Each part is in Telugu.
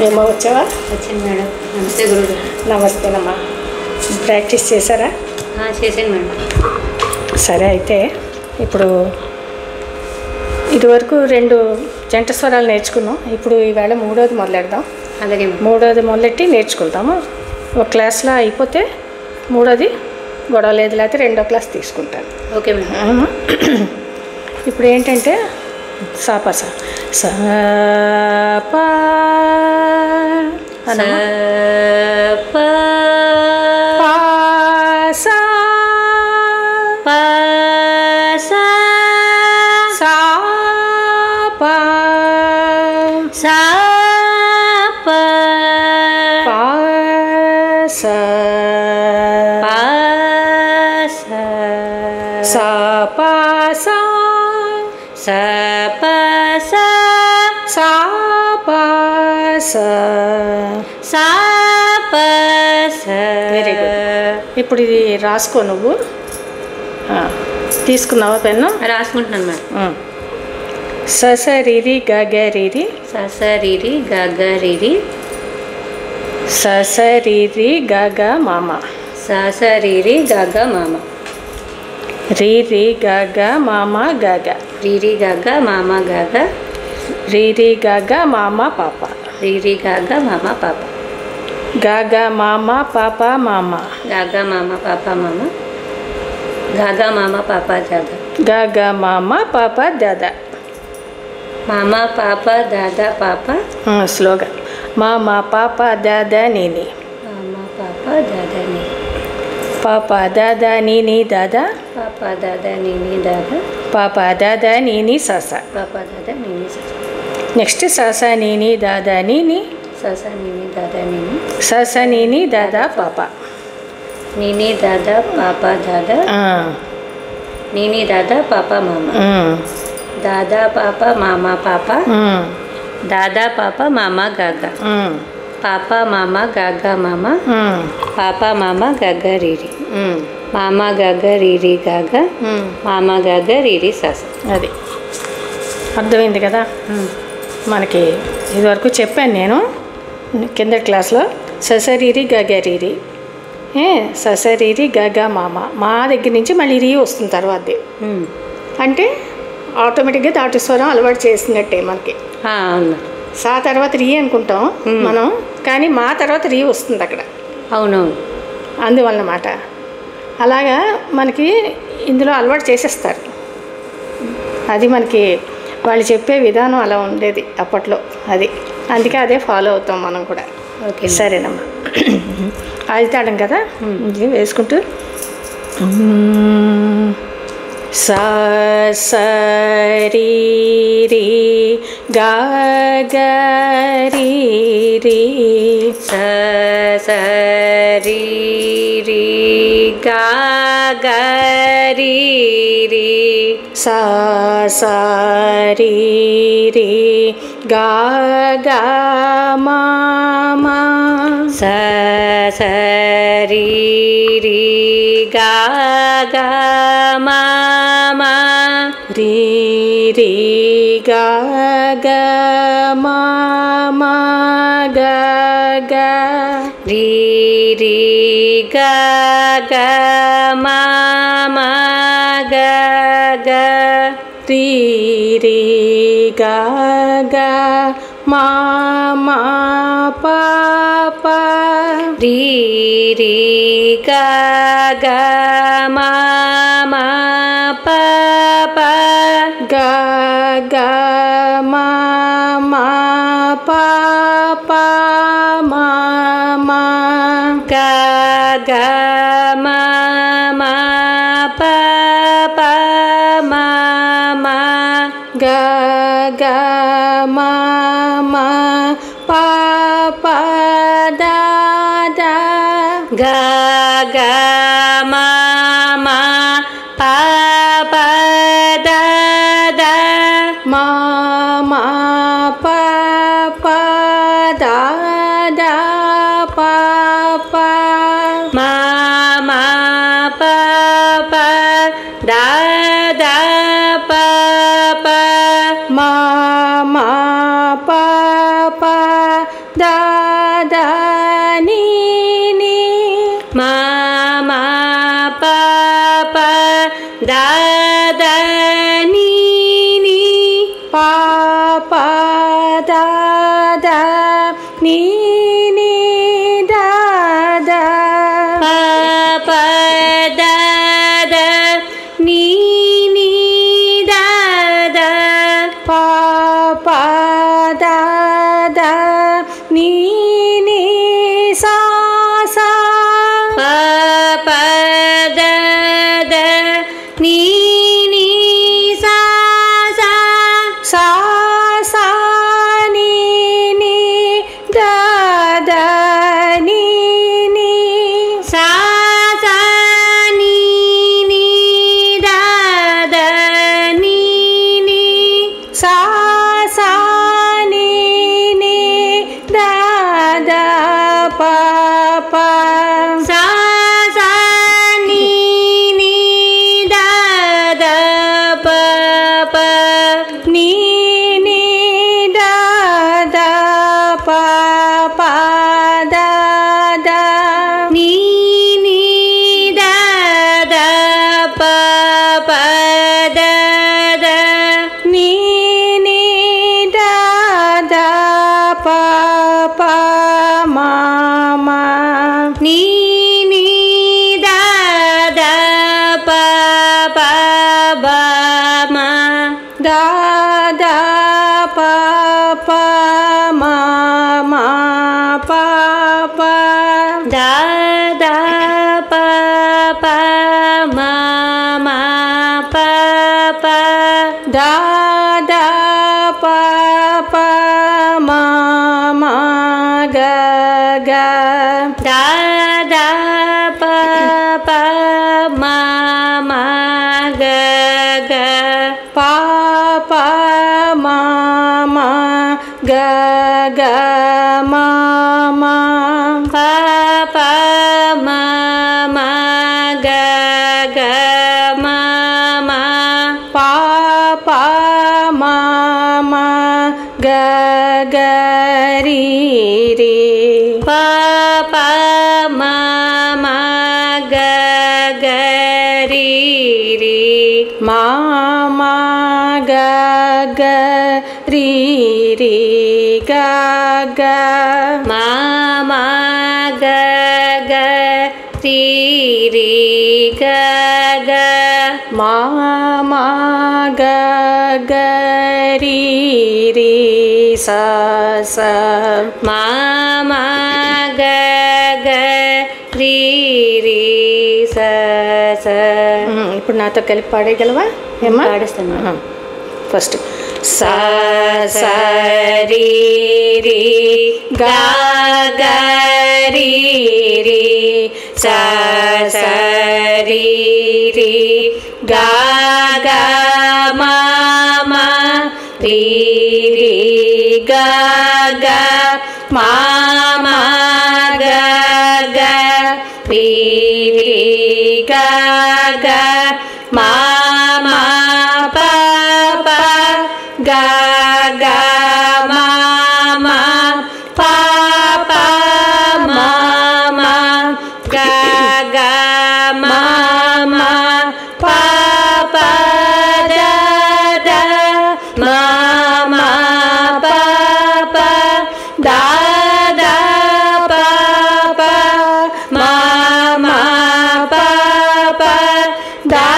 ఏమో వచ్చావా? వచ్చింది మేడం. నమస్తే గురువు. నమస్తేనమ్మా. ప్రాక్టీస్ చేశారా? చేశాను మేడం. సరే, అయితే ఇప్పుడు ఇదివరకు 2 జంట స్వరాలు నేర్చుకున్నాం. ఇప్పుడు ఈవేళ 3వది మొదలెడదాం. అలాగే. 3వది మొదలెట్టి నేర్చుకుంటాము. ఒక క్లాస్లో అయిపోతే 3వది గొడవ లేదు, లేకపోతే 2వ క్లాస్ తీసుకుంటాను. Okay madam. ఇప్పుడు ఏంటంటే సాపస సపా వెరీ గుడ్. ఇప్పుడు ఇది రాసుకో. నువ్వు తీసుకున్నావా పెన్ను? రాసుకుంటున్నాను మేడం. ససరిరి గగరిరి ససరిరి గగరిరి ససరిరి గగ మామ ససరిరి గగ మామ రీరి గగ మామ గగ రీరి గగ మామ గగ రీరి గగ మామ పాప రీరి గగ మామ పాప గగ మామ పాప మామ గగ మామ పాప మామ గగ మామ పాప దాదా గగ మామ పాప దాదా మామ పాప దాదా పాప. స్లోగా మామ పాప దాదా నీని మామ పాప దాదా నీ పాప దాదా నీని దాదా పాప దాదా నీని దాదా పాప దాదా నీని సస పాప దాదా నీని సస. నెక్స్ట్ సస నీని దాదా నీని సస నీని దాదా నీని సస నీని దాదా పాప నీని దాదా పాప దాదా నీని దాదా పాప మామ దాదా పాప మామ పాప దాదా పాప మామ గగ పాప మామ గగ మామ పాప మామ గగ రీరి మామ గగ రీరి గగ మామ గగ రీరి సస. అది అర్థమైంది కదా? మనకి ఇదివరకు చెప్పాను నేను కింద క్లాస్లో. ససరీరి గగరీరి ససరీరి గగ మామ. మా దగ్గర నుంచి మళ్ళీ రీ వస్తుంది తర్వాతది. అంటే ఆటోమేటిక్గా దాటు స్వరం అలవాటు చేసినట్టే మనకి. అవును. సా తర్వాత రీ అనుకుంటాం మనం, కానీ మా తర్వాత రీ వస్తుంది అక్కడ. అవునవును. అందువలనమాట అలాగా మనకి ఇందులో అలవాటు చేసేస్తారు. అది మనకి వాళ్ళు చెప్పే విధానం అలా ఉండేది అప్పట్లో. అది అందుకే అదే ఫాలో అవుతాం మనం కూడా. ఓకే, సరేనమ్మా. ఆదితాడం కదా, ఇది వేసుకుంటూ సా సరి రి గా గ రి రి స సరి రి గా గ రి రి సా సరి రి గా గ మా మా స సరి రి గా గ మా మా రి రి గా గ మా మా గ గ రి రి గా గ మా మా గ గ రి రి గా గ మా మా పా పా రి రి గా గ మా మా పా పా గ గ మా మా పా పా మా మా గ గ మా మా పా పా మా మా గ గ మా మా పా పా దా దా గ గ మా మా పా పా దా దా మా మా పా పా దా దా పా పా మా మా పా పా దా దా పా పా మా మా పా pa da da ni ni ma ma pa pa da da ni ni pa pa da da ni ni da da pa pa da da ni ni da da pa pa da da ni ni sa sa pa pa da da ni ni sa sa sa sa ni ni da da ni ni sa sa ni ni da da ni ni sa sa ni ni da da pa pa sa sa ni ni da da pa pa ni ni da da pa pa da da ni ni da da pa pa da da ni ni da da pa pa ma ma ni ni da da pa pa ba ma da da pa pa ma ma pa pa da da pa pa ma ma pa pa da da pa pa ma ma ga ga da da pa pa ma ma ga ga pa pa ma ma ga ga ma ma pa pa ma ma ga ga ma ma pa pa ma ma ga ga ri ri pa pa ma ma ga ga ri ri ma ma ga ga ri ri ga ga ma ma ga ga ri ri ga ga ma ma ga ga ri ri sa sa ma ma ga ga ri ri sa sa ఇప్పుడు నాతో కలిపి పాడేయగలవా ఏమ్మా పాడిస్తాను ఫస్ట్ సా sa ri ri ga ga ri ri sa sa ri ri ga ga ma ma ri ri ga ga ma ma ga ga ri ri ga ga ma ma pa pa ga ga ma ma pa pa ma ma ga ga ma ma pa pa da da ma ma pa pa da da pa pa ma ma pa pa da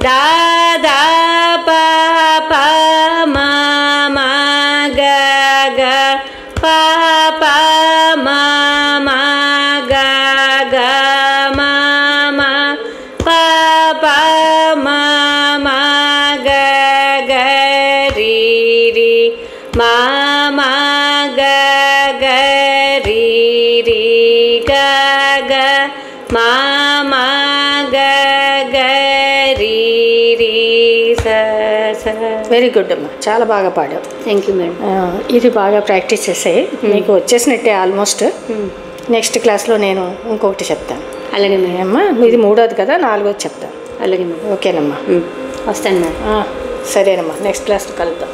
దాదా పాప మామ గగ పాప మామ గగ మామ పాప మామ గగ రీ రీ మామ గగ రీ రీ గగ మామ గగ రీ రీ స స. వెరీ గుడ్ అమ్మా, చాలా బాగా పాడావు. Thank you madam. ఇది బాగా ప్రాక్టీస్ చేసాయి, నీకు వచ్చేసినట్టే ఆల్మోస్ట్. నెక్స్ట్ క్లాస్లో నేను ఇంకొకటి చెప్తాను. అలాగే మేడం. అమ్మా ఇది 3వది కదా, 4వది చెప్తాను. అలాగే మేడం. ఓకేనమ్మా. వస్తాను మేడం. సరేనమ్మా, నెక్స్ట్ క్లాస్లో కలుద్దాం.